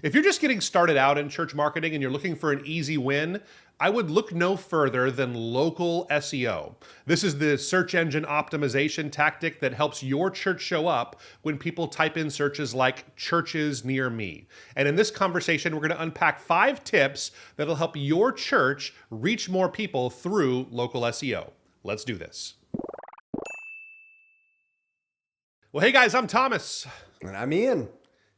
If you're just getting started out in church marketing and you're looking for an easy win, I would look no further than local SEO. This is the search engine optimization tactic that helps your church show up when people type in searches like churches near me. And in this conversation, we're going to unpack 5 tips that'll help your church reach more people through local SEO. Let's do this. Well, hey guys, I'm Thomas. And I'm Ian.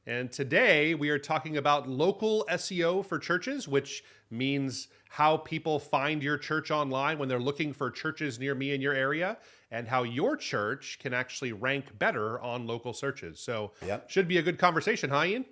And today we are talking about local SEO for churches, which means how people find your church online when they're looking for churches near me in your area, and how your church can actually rank better on local searches. So should be a good conversation, huh, Ian?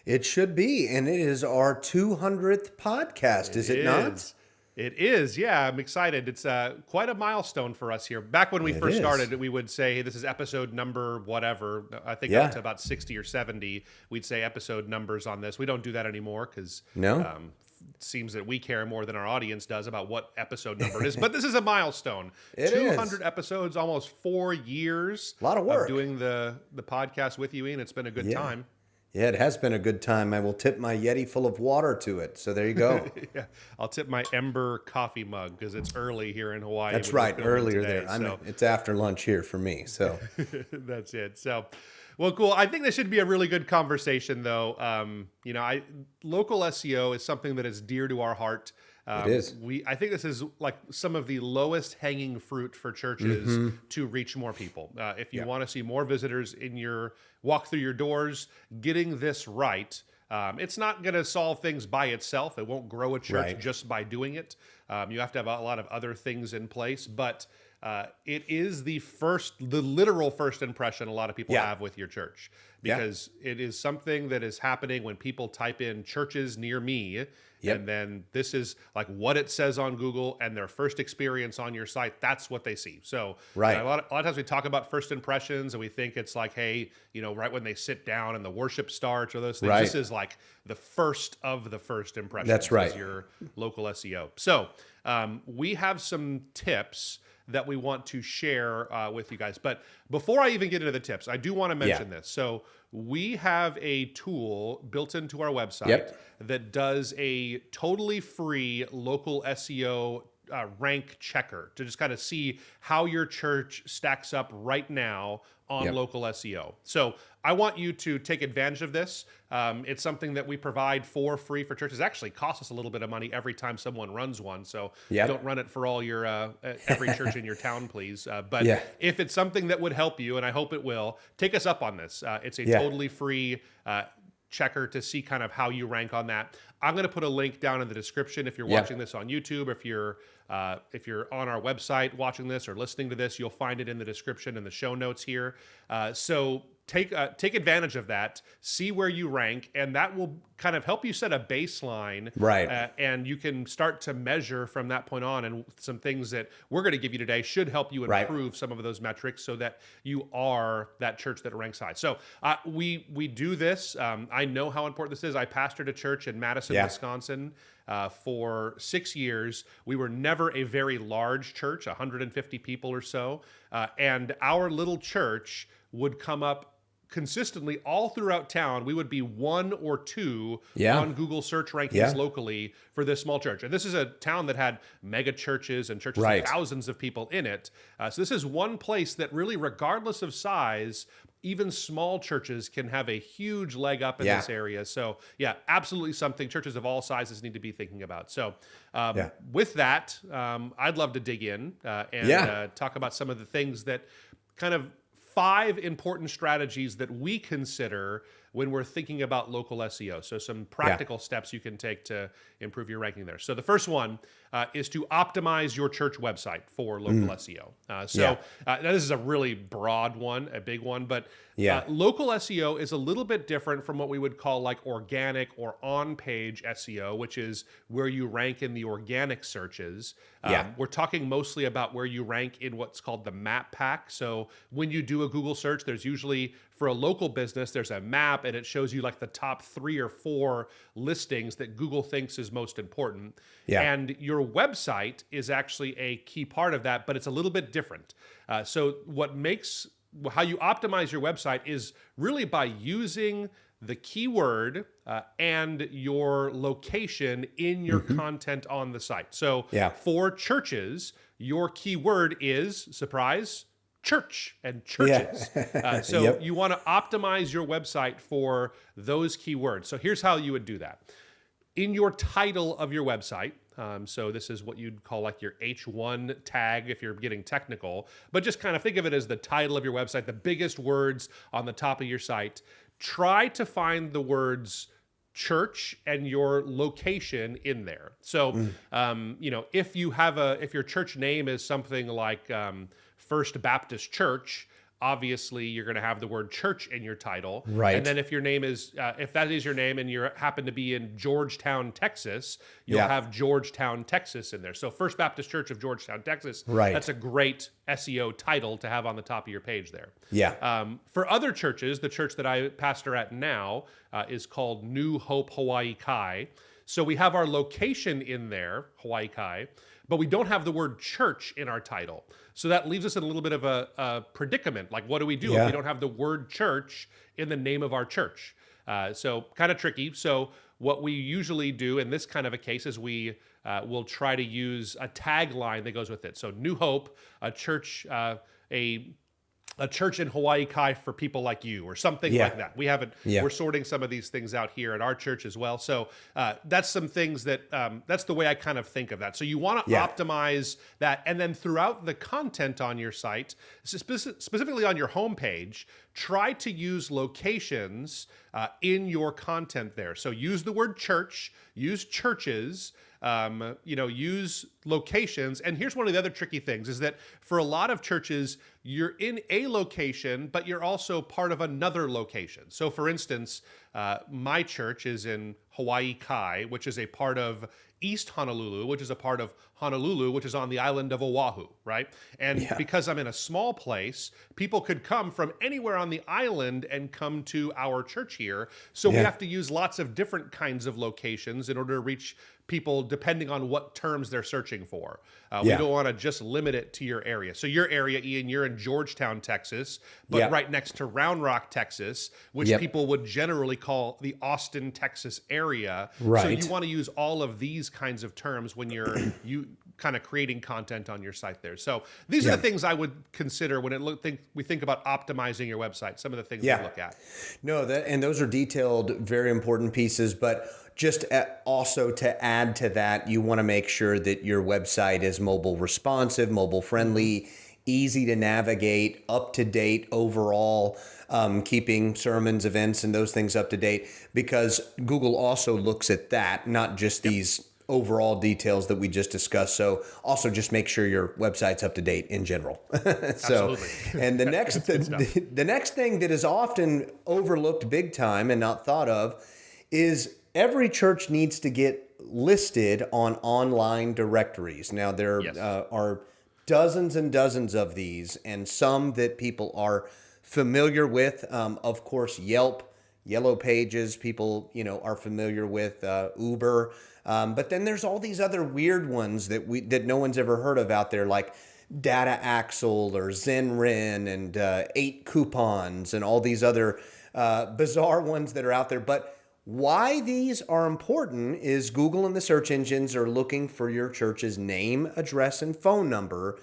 It should be. And it is our 200th podcast, is it not? It is, yeah. I'm excited. It's quite a milestone for us here. Back when we first started, we would say, hey, this is episode number whatever. I think up to about 60 or 70, we'd say episode numbers on this. We don't do that anymore because it seems that we care more than our audience does about what episode number it is. But this is a milestone. 200 episodes, almost 4 years. A lot of work. Of doing the podcast with you, Ian. It's been a good time. Yeah, it has been a good time. I will tip my Yeti full of water to it. So there you go. Yeah, I'll tip my Ember coffee mug because it's early here in Hawaii. That's right, earlier today, there. It's after lunch here for me. So that's it. So, well, cool. I think this should be a really good conversation, though. Local SEO is something that is dear to our heart. It is. I think this is like some of the lowest hanging fruit for churches to reach more people. If you want to see more visitors in your walk through your doors, getting this right, it's not going to solve things by itself. It won't grow a church just by doing it. You have to have a lot of other things in place, but it is the literal first impression a lot of people have with your church, because it is something that is happening when people type in churches near me. And then this is like what it says on Google, and their first experience on your site, that's what they see. So a lot of times we talk about first impressions and we think it's like, hey, right when they sit down and the worship starts or those things. This is like the first of the first impressions. That's right. As your local SEO. So we have some tips that we want to share with you guys. But before I even get into the tips, I do want to mention this. So we have a tool built into our website that does a totally free local SEO rank checker to just kind of see how your church stacks up right now on local SEO. So I want you to take advantage of this. It's something that we provide for free for churches. It actually costs us a little bit of money every time someone runs one. So don't run it for all your every church in your town, please. But if it's something that would help you, and I hope it will, take us up on this. It's a totally free checker to see kind of how you rank on that. I'm going to put a link down in the description if you're watching this on YouTube. If you're on our website watching this or listening to this, you'll find it in the description and the show notes here. So take advantage of that, see where you rank, and that will kind of help you set a baseline. And you can start to measure from that point on, and some things that we're going to give you today should help you improve some of those metrics so that you are that church that ranks high. So we do this. I know how important this is. I pastored a church in Madison, Wisconsin for 6 years. We were never a very large church, 150 people or so. And our little church would come up consistently all throughout town. We would be 1 or 2 on Google search rankings locally for this small church. And this is a town that had mega churches and churches with thousands of people in it. So this is one place that really, regardless of size, even small churches can have a huge leg up in this area. So absolutely something churches of all sizes need to be thinking about. So with that, I'd love to dig in and talk about some of the things that kind of 5 important strategies that we consider when we're thinking about local SEO. So some practical steps you can take to improve your ranking there. So the first one is to optimize your church website for local SEO. Now this is a really broad one, a big one, but local SEO is a little bit different from what we would call like organic or on-page SEO, which is where you rank in the organic searches. We're talking mostly about where you rank in what's called the map pack. So when you do a Google search, there's usually, for a local business, there's a map and it shows you like the top 3 or 4 listings that Google thinks is most important. And your website is actually a key part of that, but it's a little bit different. So how you optimize your website is really by using the keyword and your location in your content on the site. So for churches, your keyword is, surprise, church and churches. So you want to optimize your website for those keywords. So here's how you would do that. In your title of your website, so this is what you'd call like your H1 tag if you're getting technical, but just kind of think of it as the title of your website, the biggest words on the top of your site. Try to find the words church and your location in there. So, you know, if your church name is something like First Baptist Church, obviously you're going to have the word church in your title. Right. And then if your name is, if that is your name and you happen to be in Georgetown, Texas, you'll have Georgetown, Texas in there. So First Baptist Church of Georgetown, Texas, that's a great SEO title to have on the top of your page there. For other churches, the church that I pastor at now is called New Hope Hawaii Kai. So we have our location in there, Hawaii Kai, but we don't have the word church in our title. So that leaves us in a little bit of a predicament. Like, what do we do if we don't have the word church in the name of our church? So kind of tricky. So what we usually do in this kind of a case is we will try to use a tagline that goes with it. So New Hope, a church in Hawaii Kai for people like you, or something like that. We haven't. We're sorting some of these things out here at our church as well. So that's some things that that's the way I kind of think of that. So you want to optimize that, and then throughout the content on your site, specifically on your homepage, try to use locations in your content there. So use the word church, use churches. You know, use locations. And here's one of the other tricky things is that for a lot of churches, you're in a location, but you're also part of another location. So for instance, my church is in Hawaii Kai, which is a part of East Honolulu, which is a part of Honolulu, which is on the island of Oahu, right? And because I'm in a small place, people could come from anywhere on the island and come to our church here. So we have to use lots of different kinds of locations in order to reach people depending on what terms they're searching for. We don't want to just limit it to your area. So your area, Ian, you're in Georgetown, Texas, but right next to Round Rock, Texas, which people would generally call the Austin, Texas area. So you want to use all of these kinds of terms when you're kind of creating content on your site there. So these are the things I would consider when we think about optimizing your website, some of the things we look at. No, and those are detailed, very important pieces, but just also to add to that, you want to make sure that your website is mobile responsive, mobile friendly, easy to navigate, up to date overall, keeping sermons, events, and those things up to date, because Google also looks at that, not just these overall details that we just discussed. So also just make sure your website's up to date in general. Absolutely. And the next the next thing that is often overlooked big time and not thought of is every church needs to get listed on online directories. Now, there are dozens and dozens of these, and some that people are familiar with. Of course, Yelp, Yellow Pages, people are familiar with, Uber. But then there's all these other weird ones that no one's ever heard of out there, like Data Axle or Zenrin and 8 Coupons and all these other bizarre ones that are out there. But why these are important is Google and the search engines are looking for your church's name, address, and phone number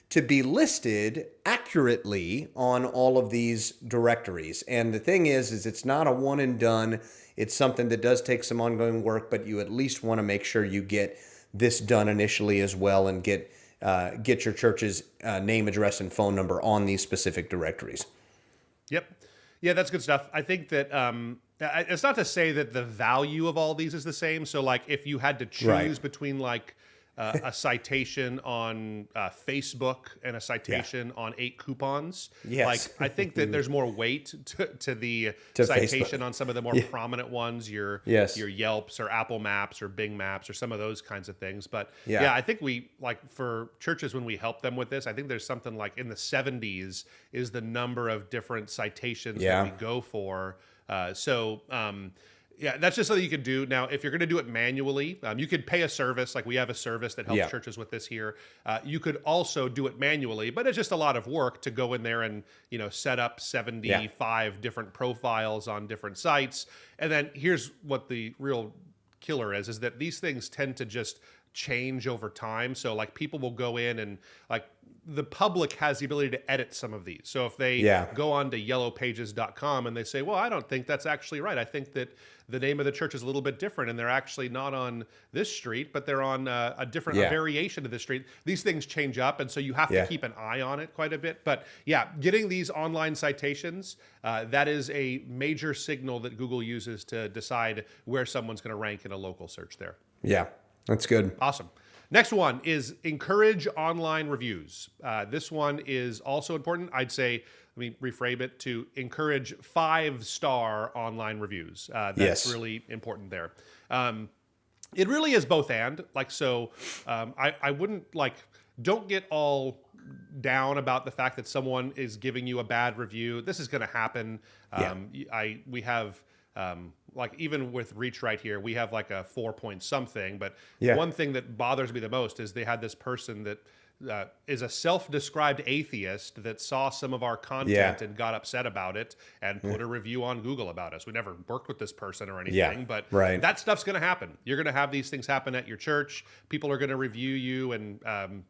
to be listed accurately on all of these directories. And the thing is it's not a one and done. It's something that does take some ongoing work, but you at least want to make sure you get this done initially as well and get your church's name, address, and phone number on these specific directories. Yep. Yeah, that's good stuff. I think that it's not to say that the value of all these is the same. So like if you had to choose between like a citation on Facebook and a citation on 8 Coupons, like I think that there's more weight to the citation Facebook on some of the more prominent ones, your Yelps or Apple Maps or Bing Maps or some of those kinds of things. But I think we, like for churches, when we help them with this, I think there's something like in the 70s is the number of different citations that we go for. Yeah, that's just something you could do. Now, if you're going to do it manually, you could pay a service. Like we have a service that helps churches with this here. You could also do it manually, but it's just a lot of work to go in there and, set up 75 different profiles on different sites. And then here's what the real killer is that these things tend to just change over time. So like people will go in and like the public has the ability to edit some of these. So if they go on to yellowpages.com and they say, well, I don't think that's actually right. I think that the name of the church is a little bit different and they're actually not on this street, but they're on a different variation of the street. These things change up. And so you have to keep an eye on it quite a bit. But getting these online citations, that is a major signal that Google uses to decide where someone's going to rank in a local search there. Yeah, that's good. Awesome. Next one is encourage online reviews. This one is also important. I'd say, let me reframe it to encourage 5-star online reviews. That's really important there. It really is both and. I wouldn't don't get all down about the fact that someone is giving you a bad review. This is going to happen. We have... even with Reach right here, we have like a 4 point something. But one thing that bothers me the most is they had this person that is a self-described atheist that saw some of our content and got upset about it and put a review on Google about us. We never worked with this person or anything, but that stuff's going to happen. You're going to have these things happen at your church. People are going to review you and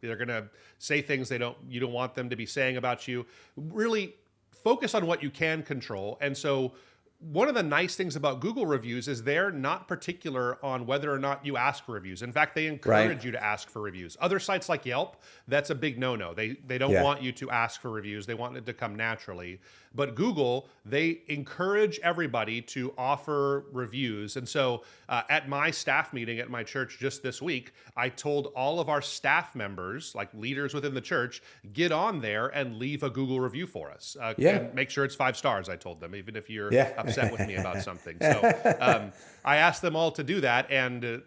they're going to say things you don't want them to be saying about you. Really focus on what you can control. And so one of the nice things about Google reviews is they're not particular on whether or not you ask for reviews. In fact, they encourage you to ask for reviews. Other sites like Yelp, that's a big no-no. They don't want you to ask for reviews. They want it to come naturally. But Google, they encourage everybody to offer reviews. And so at my staff meeting at my church just this week, I told all of our staff members, like leaders within the church, get on there and leave a Google review for us. And make sure it's 5 stars, I told them, even if you're upset with me about something. So I asked them all to do that. And,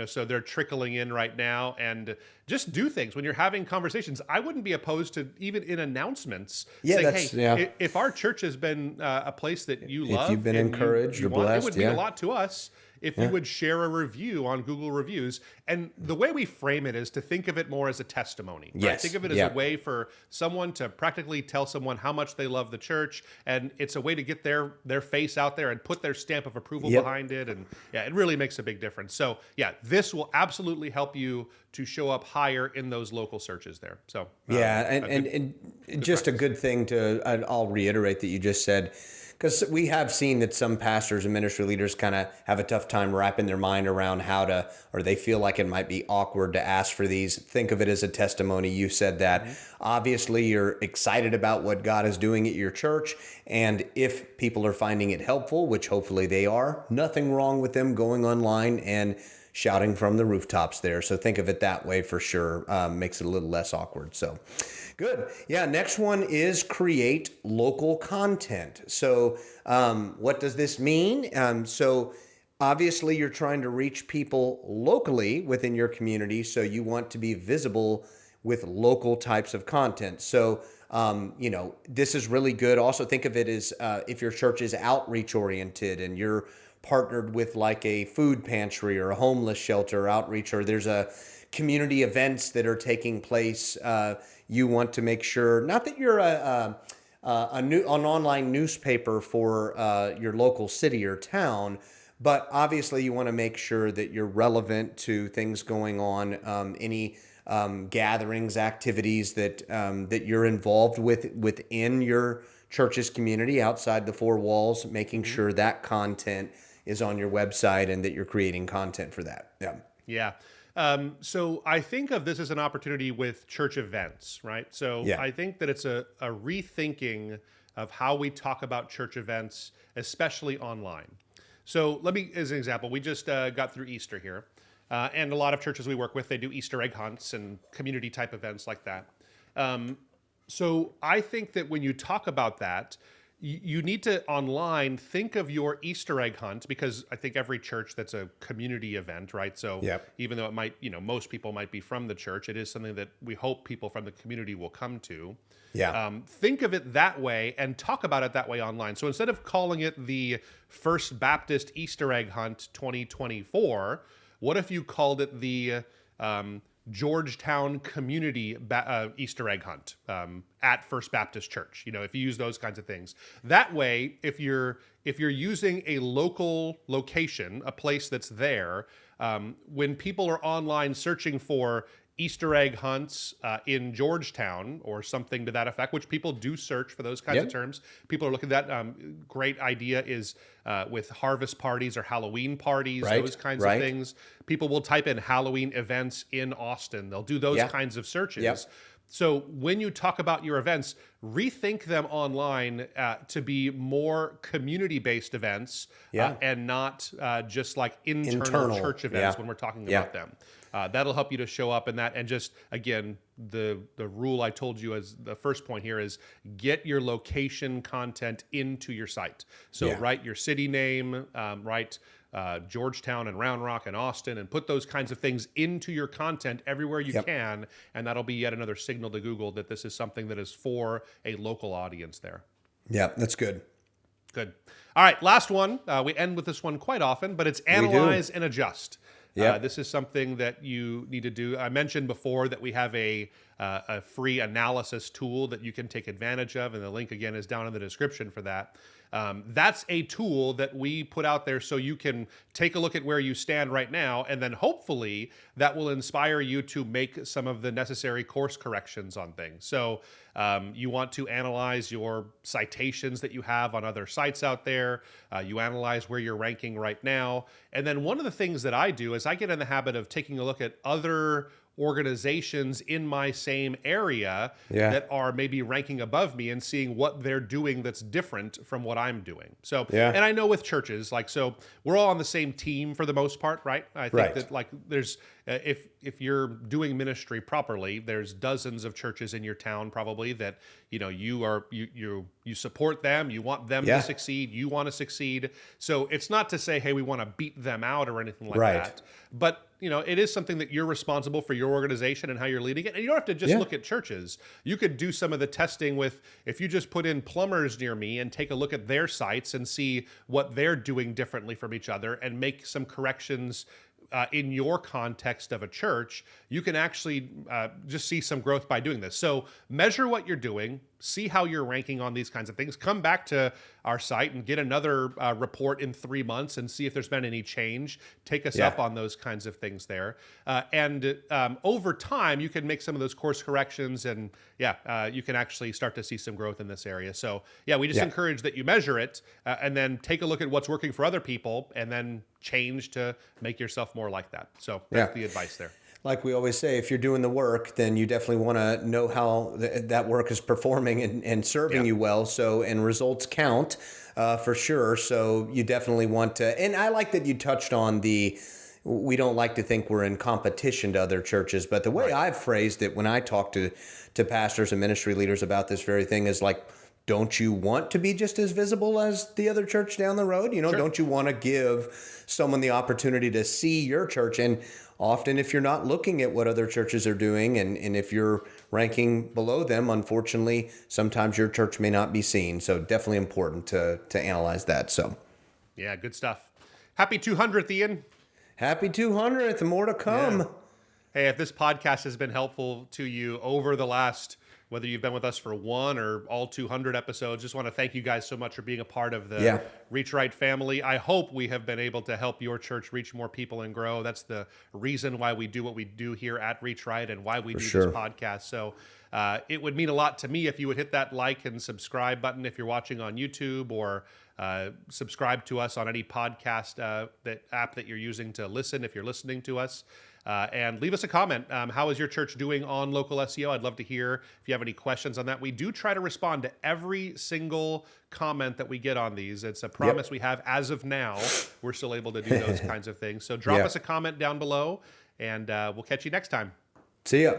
so they're trickling in right now. And just do things when you're having conversations. I wouldn't be opposed to even in announcements saying, hey, if our church has been a place that you love, if you've been encouraged or blessed, it would mean a lot to us if you would share a review on Google Reviews. And the way we frame it is to think of it more as a testimony. Right? Yes. Think of it as a way for someone to practically tell someone how much they love the church. And it's a way to get their face out there and put their stamp of approval behind it. And it really makes a big difference. So this will absolutely help you to show up higher in those local searches there. So and just a good thing I'll reiterate that you just said, because we have seen that some pastors and ministry leaders kind of have a tough time wrapping their mind around or they feel like it might be awkward to ask for these. Think of it as a testimony. You said that. Obviously, you're excited about what God is doing at your church. And if people are finding it helpful, which hopefully they are, nothing wrong with them going online and shouting from the rooftops there. So think of it that way for sure. Makes it a little less awkward. So good. Yeah. Next one is create local content. So what does this mean? So obviously you're trying to reach people locally within your community. So you want to be visible with local types of content. So this is really good. Also think of it as if your church is outreach oriented and you're partnered with like a food pantry or a homeless shelter outreach, or there's a community events that are taking place. You want to make sure, not that you're an online newspaper for your local city or town, but obviously you want to make sure that you're relevant to things going on, any gatherings, activities that you're involved within your church's community outside the 4 walls, making sure that content is on your website and that you're creating content for that. So I think of this as an opportunity with church events, right? So I think that it's a rethinking of how we talk about church events, especially online. So let me, as an example, we just got through Easter here. And a lot of churches we work with, they do Easter egg hunts and community type events like that. So I think that when you talk about that, you need to online think of your Easter egg hunt, because I think every church, that's a community event, right? So even though it might, most people might be from the church, it is something that we hope people from the community will come to. Think of it that way and talk about it that way online. So instead of calling it the First Baptist Easter egg hunt 2024, what if you called it the Georgetown Community Easter egg hunt at First Baptist Church? If you use those kinds of things, that way, if you're using a local location, a place that's there, when people are online searching for Easter egg hunts in Georgetown or something to that effect, which people do search for those kinds of terms. People are looking at that. Great idea is with harvest parties or Halloween parties, those kinds of things. People will type in Halloween events in Austin. They'll do those kinds of searches. So when you talk about your events, rethink them online to be more community-based events and not just like internal church events when we're talking about them. That'll help you to show up in that. And just, again, the rule I told you as the first point here is get your location content into your site. So write your city name, write Georgetown and Round Rock and Austin, and put those kinds of things into your content everywhere you can. And that'll be yet another signal to Google that this is something that is for a local audience there. Yeah, that's good. Good. All right, last one. We end with this one quite often, but it's analyze and adjust. This is something that you need to do. I mentioned before that we have a free analysis tool that you can take advantage of, and the link again is down in the description for that. That's a tool that we put out there so you can take a look at where you stand right now, and then hopefully that will inspire you to make some of the necessary course corrections on things. So you want to analyze your citations that you have on other sites out there. You analyze where you're ranking right now. And then one of the things that I do is I get in the habit of taking a look at other organizations in my same area that are maybe ranking above me and seeing what they're doing that's different from what I'm doing. So, and I know with churches, so we're all on the same team for the most part, right? I think that there's, if you're doing ministry properly, there's dozens of churches in your town probably that, you support them, you want them to succeed, you want to succeed. So it's not to say, hey, we want to beat them out or anything like that. But it is something that you're responsible for your organization and how you're leading it. And you don't have to just look at churches. You could do some of the testing with, if you just put in plumbers near me and take a look at their sites and see what they're doing differently from each other and make some corrections in your context of a church, you can actually just see some growth by doing this. So measure what you're doing, see how you're ranking on these kinds of things. Come back to our site and get another report in 3 months and see if there's been any change. Take us up on those kinds of things there. And over time, you can make some of those course corrections, and you can actually start to see some growth in this area. So we just encourage that you measure it and then take a look at what's working for other people and then change to make yourself more like that. So that's the advice there. Like we always say, if you're doing the work, then you definitely want to know how that work is performing and serving you well. So, and results count for sure. So you definitely want to, and I like that you touched on we don't like to think we're in competition to other churches, but the way I've phrased it when I talk to pastors and ministry leaders about this very thing is like, don't you want to be just as visible as the other church down the road? Don't you want to give someone the opportunity to see your church? And often if you're not looking at what other churches are doing and if you're ranking below them, unfortunately, sometimes your church may not be seen. So definitely important to analyze that. So, yeah, good stuff. Happy 200th, Ian. Happy 200th. More to come. Yeah. Hey, if this podcast has been helpful to you over the last, whether you've been with us for one or all 200 episodes, just want to thank you guys so much for being a part of the Reach Right family. I hope we have been able to help your church reach more people and grow. That's the reason why we do what we do here at Reach Right and why we do this podcast. So it would mean a lot to me if you would hit that like and subscribe button if you're watching on YouTube, or subscribe to us on any podcast that app that you're using to listen if you're listening to us. And leave us a comment. How is your church doing on local SEO? I'd love to hear if you have any questions on that. We do try to respond to every single comment that we get on these. It's a promise we have as of now. We're still able to do those kinds of things. So drop us a comment down below, and we'll catch you next time. See ya.